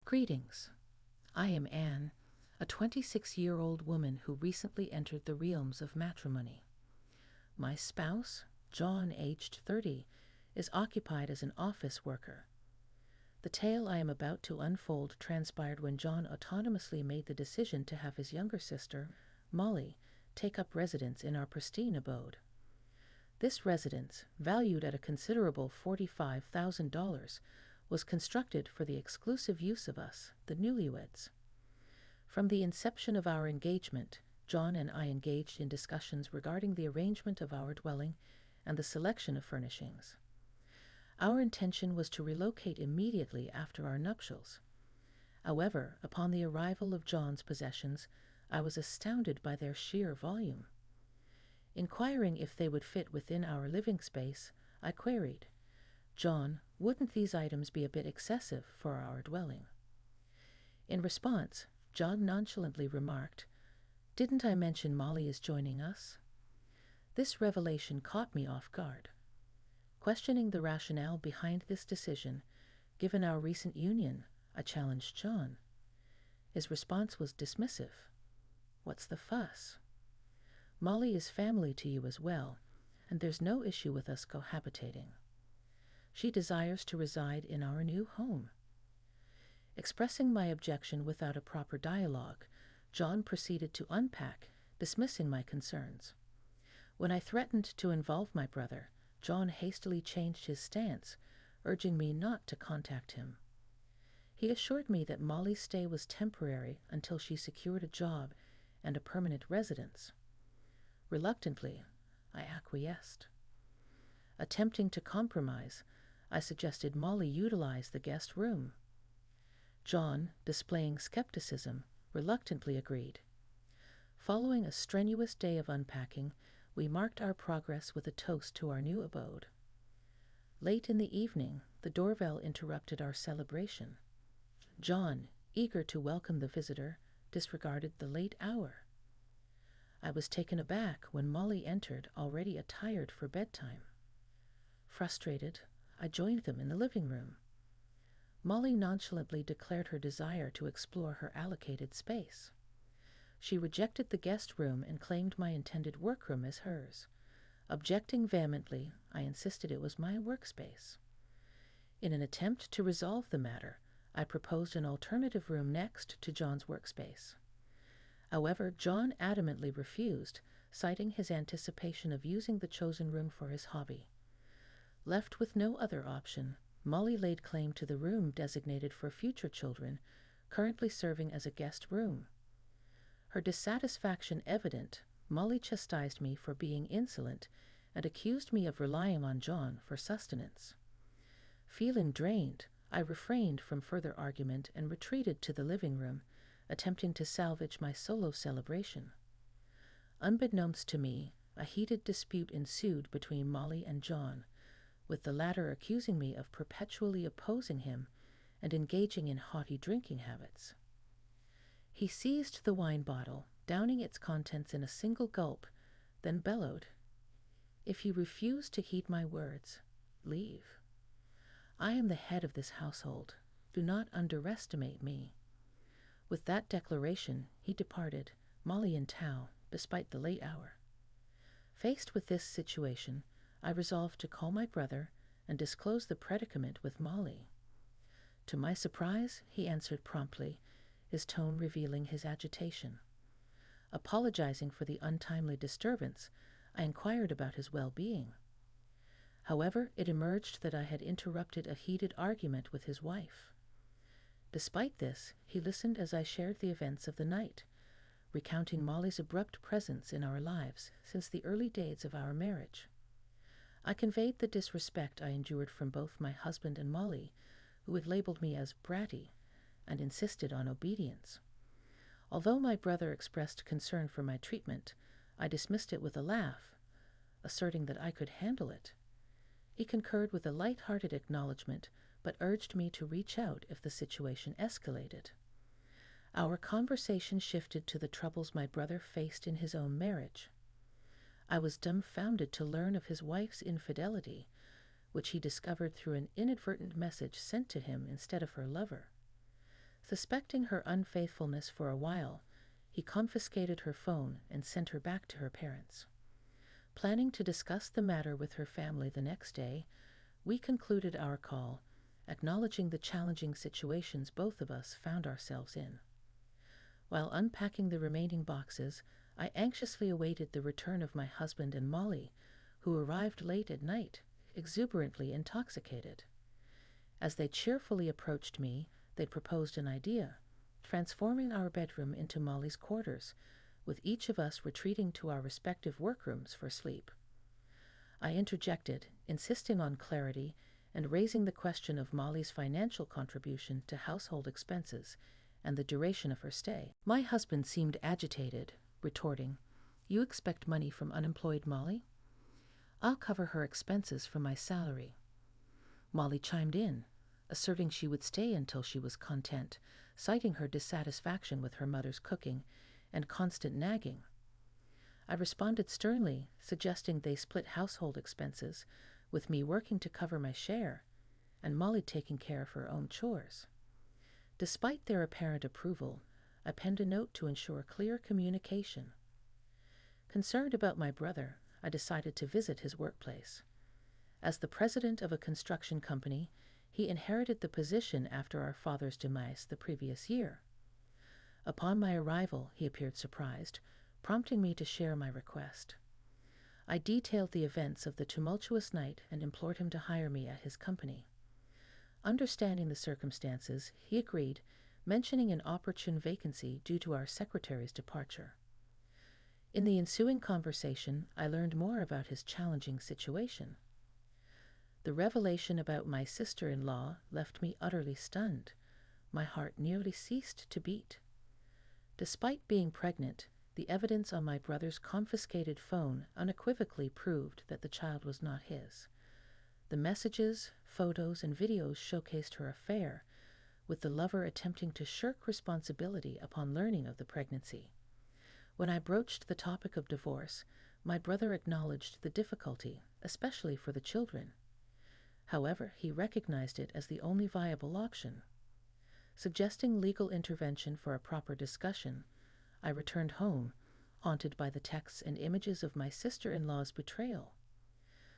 Greetings. I am Anne, a 26-year-old woman who recently entered the realms of matrimony. My spouse, John, aged 30, is occupied as an office worker. The tale I am about to unfold transpired when John autonomously made the decision to have his younger sister, Molly, take up residence in our pristine abode. This residence, valued at a considerable $45,000, was constructed for the exclusive use of us, the newlyweds. From the inception of our engagement, John and I engaged in discussions regarding the arrangement of our dwelling and the selection of furnishings. Our intention was to relocate immediately after our nuptials. However, upon the arrival of John's possessions, I was astounded by their sheer volume. Inquiring if they would fit within our living space, I queried, "John, wouldn't these items be a bit excessive for our dwelling?" In response, John nonchalantly remarked, "Didn't I mention Molly is joining us?" This revelation caught me off guard. Questioning the rationale behind this decision, given our recent union, I challenged John. His response was dismissive. "What's the fuss? Molly is family to you as well, and there's no issue with us cohabitating. She desires to reside in our new home." Expressing my objection without a proper dialogue, John proceeded to unpack, dismissing my concerns. When I threatened to involve my brother, John hastily changed his stance, urging me not to contact him. He assured me that Molly's stay was temporary until she secured a job and a permanent residence. Reluctantly, I acquiesced. Attempting to compromise, I suggested Molly utilize the guest room. John, displaying skepticism, reluctantly agreed. Following a strenuous day of unpacking, we marked our progress with a toast to our new abode. Late in the evening, the doorbell interrupted our celebration. John, eager to welcome the visitor, disregarded the late hour. I was taken aback when Molly entered, already attired for bedtime. Frustrated, I joined them in the living room. Molly nonchalantly declared her desire to explore her allocated space. She rejected the guest room and claimed my intended workroom as hers. Objecting vehemently, I insisted it was my workspace. In an attempt to resolve the matter, I proposed an alternative room next to John's workspace. However, John adamantly refused, citing his anticipation of using the chosen room for his hobby. Left with no other option, Molly laid claim to the room designated for future children, currently serving as a guest room. Her dissatisfaction evident, Molly chastised me for being insolent and accused me of relying on John for sustenance. Feeling drained, I refrained from further argument and retreated to the living room, attempting to salvage my solo celebration. Unbeknownst to me, a heated dispute ensued between Molly and John, with the latter accusing me of perpetually opposing him and engaging in haughty drinking habits. He seized the wine bottle, downing its contents in a single gulp, then bellowed, "If you refuse to heed my words, leave. I am the head of this household. Do not underestimate me." With that declaration, he departed, Molly in tow, despite the late hour. Faced with this situation, I resolved to call my brother and disclose the predicament with Molly. To my surprise, he answered promptly, his tone revealing his agitation. Apologizing for the untimely disturbance, I inquired about his well-being. However, it emerged that I had interrupted a heated argument with his wife. Despite this, he listened as I shared the events of the night, recounting Molly's abrupt presence in our lives since the early days of our marriage. I conveyed the disrespect I endured from both my husband and Molly, who had labeled me as bratty, and insisted on obedience. Although my brother expressed concern for my treatment, I dismissed it with a laugh, asserting that I could handle it. He concurred with a light-hearted acknowledgement, but urged me to reach out if the situation escalated. Our conversation shifted to the troubles my brother faced in his own marriage. I was dumbfounded to learn of his wife's infidelity, which he discovered through an inadvertent message sent to him instead of her lover. Suspecting her unfaithfulness for a while, he confiscated her phone and sent her back to her parents. Planning to discuss the matter with her family the next day, we concluded our call, acknowledging the challenging situations both of us found ourselves in. While unpacking the remaining boxes, I anxiously awaited the return of my husband and Molly, who arrived late at night, exuberantly intoxicated. As they cheerfully approached me, they proposed an idea, transforming our bedroom into Molly's quarters, with each of us retreating to our respective workrooms for sleep. I interjected, insisting on clarity and raising the question of Molly's financial contribution to household expenses and the duration of her stay. My husband seemed agitated, retorting, "You expect money from unemployed Molly? I'll cover her expenses from my salary." Molly chimed in, asserting she would stay until she was content, citing her dissatisfaction with her mother's cooking and constant nagging. I responded sternly, suggesting they split household expenses, with me working to cover my share, and Molly taking care of her own chores. Despite their apparent approval, I penned a note to ensure clear communication. Concerned about my brother, I decided to visit his workplace. As the president of a construction company, he inherited the position after our father's demise the previous year. Upon my arrival, he appeared surprised, prompting me to share my request. I detailed the events of the tumultuous night and implored him to hire me at his company. Understanding the circumstances, he agreed, mentioning an opportune vacancy due to our secretary's departure. In the ensuing conversation, I learned more about his challenging situation. The revelation about my sister-in-law left me utterly stunned. My heart nearly ceased to beat. Despite being pregnant, the evidence on my brother's confiscated phone unequivocally proved that the child was not his. The messages, photos, and videos showcased her affair, with the lover attempting to shirk responsibility upon learning of the pregnancy. When I broached the topic of divorce, my brother acknowledged the difficulty, especially for the children. However, he recognized it as the only viable option. Suggesting legal intervention for a proper discussion, I returned home, haunted by the texts and images of my sister-in-law's betrayal.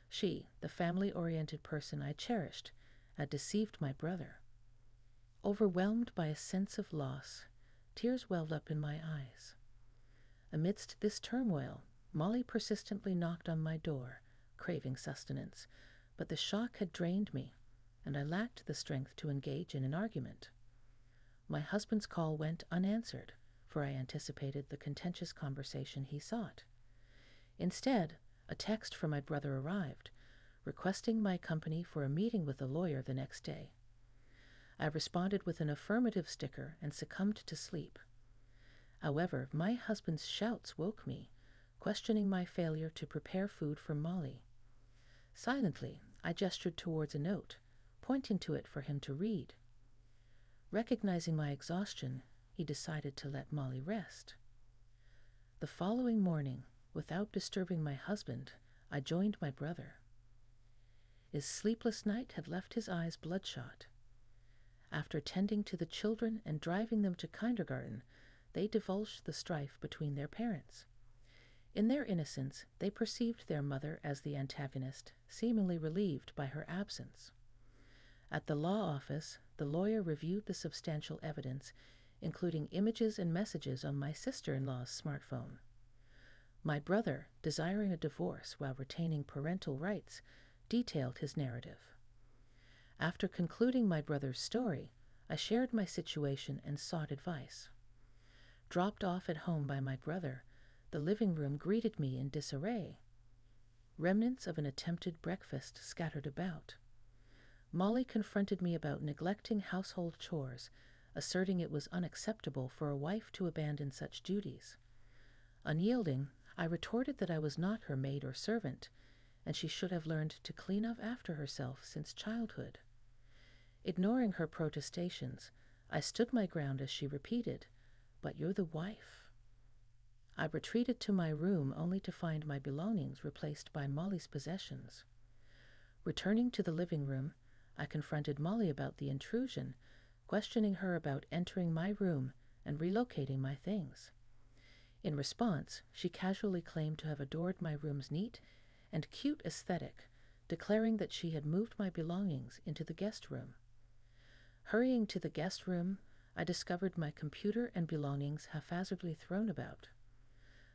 She, the family-oriented person I cherished, had deceived my brother. Overwhelmed by a sense of loss, tears welled up in my eyes. Amidst this turmoil, Molly persistently knocked on my door, craving sustenance, but the shock had drained me, and I lacked the strength to engage in an argument. My husband's call went unanswered, for I anticipated the contentious conversation he sought. Instead, a text from my brother arrived, requesting my company for a meeting with a lawyer the next day. I responded with an affirmative sticker and succumbed to sleep. However, my husband's shouts woke me, questioning my failure to prepare food for Molly. Silently, I gestured towards a note, pointing to it for him to read. Recognizing my exhaustion, he decided to let Molly rest. The following morning, without disturbing my husband, I joined my brother. His sleepless night had left his eyes bloodshot. After tending to the children and driving them to kindergarten, they divulged the strife between their parents. In their innocence, they perceived their mother as the antagonist, seemingly relieved by her absence. At the law office, the lawyer reviewed the substantial evidence, including images and messages on my sister-in-law's smartphone. My brother, desiring a divorce while retaining parental rights, detailed his narrative. After concluding my brother's story, I shared my situation and sought advice. Dropped off at home by my brother, the living room greeted me in disarray. Remnants of an attempted breakfast scattered about. Molly confronted me about neglecting household chores, asserting it was unacceptable for a wife to abandon such duties. Unyielding, I retorted that I was not her maid or servant, and she should have learned to clean up after herself since childhood. Ignoring her protestations, I stood my ground as she repeated, "But you're the wife." I retreated to my room only to find my belongings replaced by Molly's possessions. Returning to the living room, I confronted Molly about the intrusion, questioning her about entering my room and relocating my things. In response, she casually claimed to have adored my room's neat and cute aesthetic, declaring that she had moved my belongings into the guest room. Hurrying to the guest room, I discovered my computer and belongings haphazardly thrown about.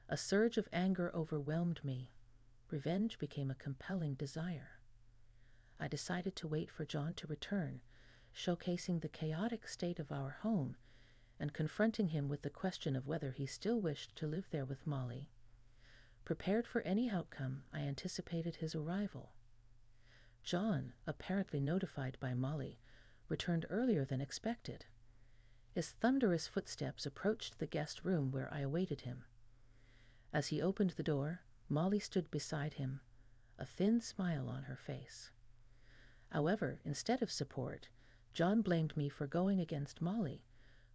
A surge of anger overwhelmed me. Revenge became a compelling desire. I decided to wait for John to return, showcasing the chaotic state of our home and confronting him with the question of whether he still wished to live there with Molly. Prepared for any outcome, I anticipated his arrival. John, apparently notified by Molly, returned earlier than expected. His thunderous footsteps approached the guest room where I awaited him. As he opened the door, Molly stood beside him, a thin smile on her face. However, instead of support, John blamed me for going against Molly,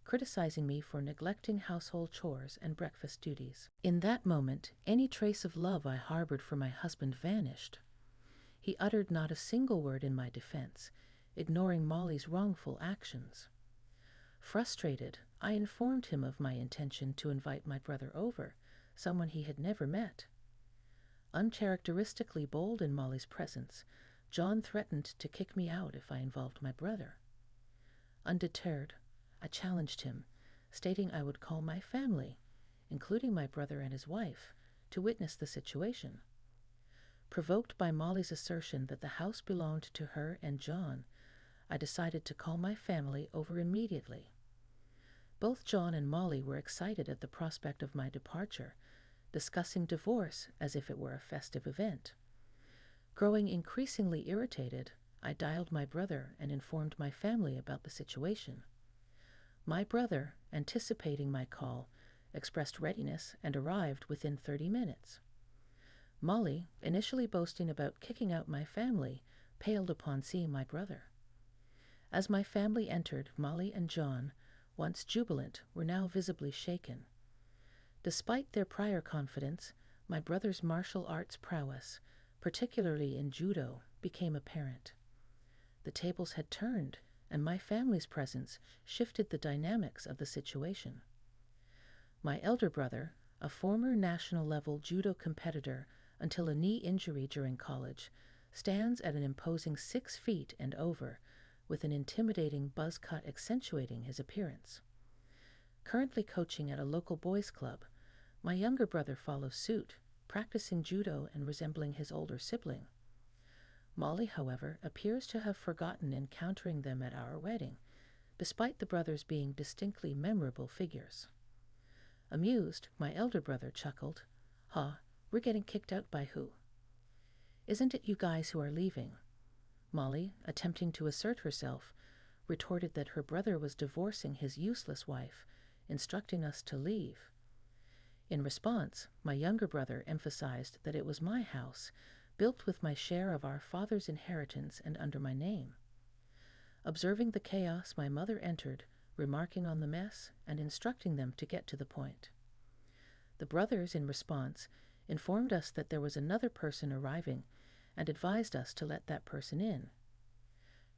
criticizing me for neglecting household chores and breakfast duties. In that moment, any trace of love I harbored for my husband vanished. He uttered not a single word in my defense, ignoring Molly's wrongful actions. Frustrated, I informed him of my intention to invite my brother over, someone he had never met. Uncharacteristically bold in Molly's presence, John threatened to kick me out if I involved my brother. Undeterred, I challenged him, stating I would call my family, including my brother and his wife, to witness the situation. Provoked by Molly's assertion that the house belonged to her and John, I decided to call my family over immediately. Both John and Molly were excited at the prospect of my departure, discussing divorce as if it were a festive event. Growing increasingly irritated, I dialed my brother and informed my family about the situation. My brother, anticipating my call, expressed readiness and arrived within 30 minutes. Molly, initially boasting about kicking out my family, paled upon seeing my brother. As my family entered, Molly and John, once jubilant, were now visibly shaken. Despite their prior confidence, my brother's martial arts prowess, particularly in judo, became apparent. The tables had turned, and my family's presence shifted the dynamics of the situation. My elder brother, a former national-level judo competitor until a knee injury during college, stands at an imposing 6 feet and over, with an intimidating buzz cut accentuating his appearance. Currently coaching at a local boys' club, my younger brother follows suit, practicing judo and resembling his older sibling. Molly, however, appears to have forgotten encountering them at our wedding, despite the brothers being distinctly memorable figures. Amused, my elder brother chuckled, "Ha, we're getting kicked out by who?" "Isn't it you guys who are leaving?" Molly, attempting to assert herself, retorted that her brother was divorcing his useless wife, instructing us to leave. In response, my younger brother emphasized that it was my house, built with my share of our father's inheritance and under my name. Observing the chaos, my mother entered, remarking on the mess and instructing them to get to the point. The brothers, in response, informed us that there was another person arriving and advised us to let that person in.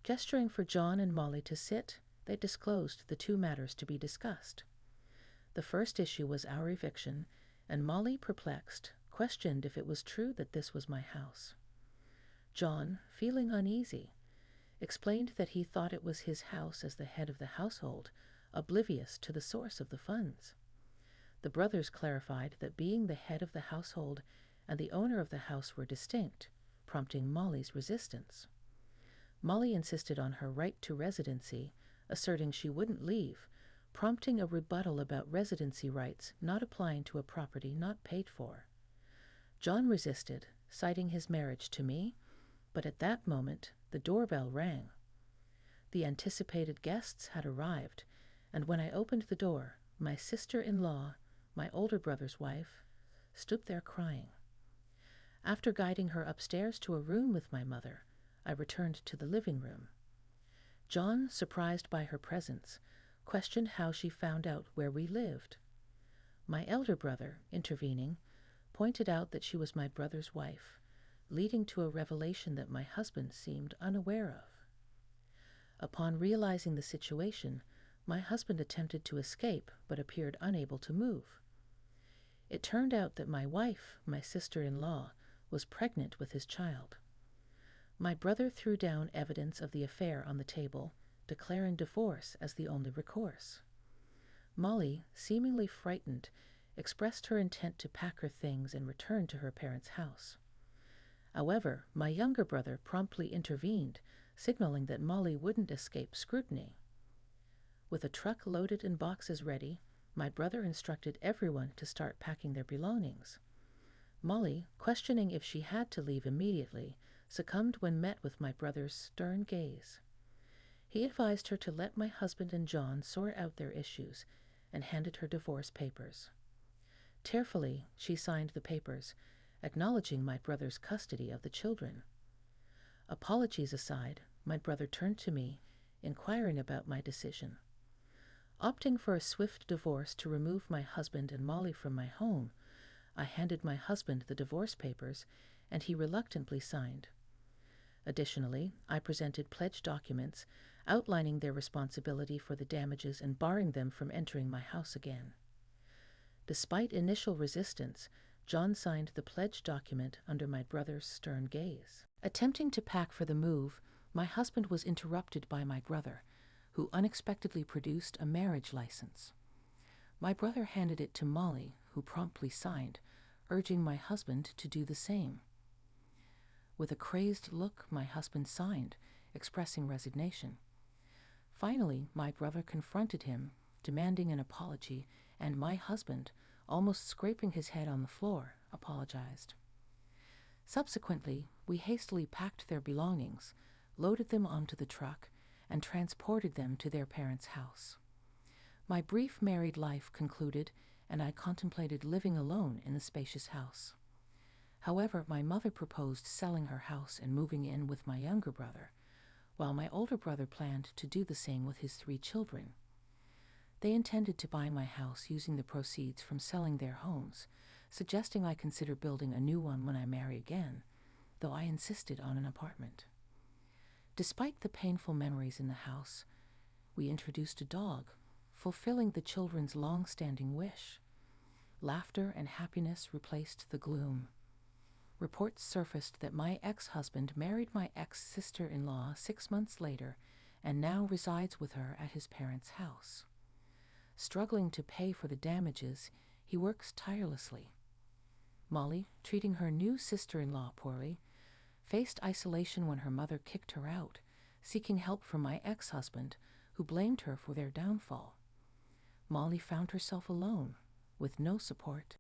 Gesturing for John and Molly to sit, they disclosed the 2 matters to be discussed. The first issue was our eviction, and Molly, perplexed, questioned if it was true that this was my house. John, feeling uneasy, explained that he thought it was his house as the head of the household, oblivious to the source of the funds. The brothers clarified that being the head of the household and the owner of the house were distinct, prompting Molly's resistance. Molly insisted on her right to residency, asserting she wouldn't leave, prompting a rebuttal about residency rights not applying to a property not paid for. John resisted, citing his marriage to me, but at that moment the doorbell rang. The anticipated guests had arrived, and when I opened the door, my sister-in-law, my older brother's wife, stood there crying. After guiding her upstairs to a room with my mother, I returned to the living room. John, surprised by her presence, questioned how she found out where we lived. My elder brother, intervening, pointed out that she was my brother's wife, leading to a revelation that my husband seemed unaware of. Upon realizing the situation, my husband attempted to escape but appeared unable to move. It turned out that my wife, my sister-in-law, was pregnant with his child. My brother threw down evidence of the affair on the table, declaring divorce as the only recourse. Molly, seemingly frightened, expressed her intent to pack her things and return to her parents' house. However, my younger brother promptly intervened, signaling that Molly wouldn't escape scrutiny. With a truck loaded and boxes ready, my brother instructed everyone to start packing their belongings. Molly, questioning if she had to leave immediately, succumbed when met with my brother's stern gaze. He advised her to let my husband and John sort out their issues and handed her divorce papers. Tearfully, she signed the papers, acknowledging my brother's custody of the children. Apologies aside, my brother turned to me, inquiring about my decision. Opting for a swift divorce to remove my husband and Molly from my home, I handed my husband the divorce papers, and he reluctantly signed. Additionally, I presented pledge documents outlining their responsibility for the damages and barring them from entering my house again. Despite initial resistance, John signed the pledge document under my brother's stern gaze. Attempting to pack for the move, my husband was interrupted by my brother, who unexpectedly produced a marriage license. My brother handed it to Molly, who promptly signed, urging my husband to do the same. With a crazed look, my husband signed, expressing resignation. Finally, my brother confronted him, demanding an apology, and my husband, almost scraping his head on the floor, apologized. Subsequently, we hastily packed their belongings, loaded them onto the truck, and transported them to their parents' house. My brief married life concluded, and I contemplated living alone in the spacious house. However, my mother proposed selling her house and moving in with my younger brother, while my older brother planned to do the same with his 3 children. They intended to buy my house using the proceeds from selling their homes, suggesting I consider building a new one when I marry again, though I insisted on an apartment. Despite the painful memories in the house, we introduced a dog, fulfilling the children's long-standing wish. Laughter and happiness replaced the gloom. Reports surfaced that my ex-husband married my ex-sister-in-law 6 months later and now resides with her at his parents' house. Struggling to pay for the damages, he works tirelessly. Molly, treating her new sister-in-law poorly, faced isolation when her mother kicked her out, seeking help from my ex-husband, who blamed her for their downfall. Molly found herself alone, with no support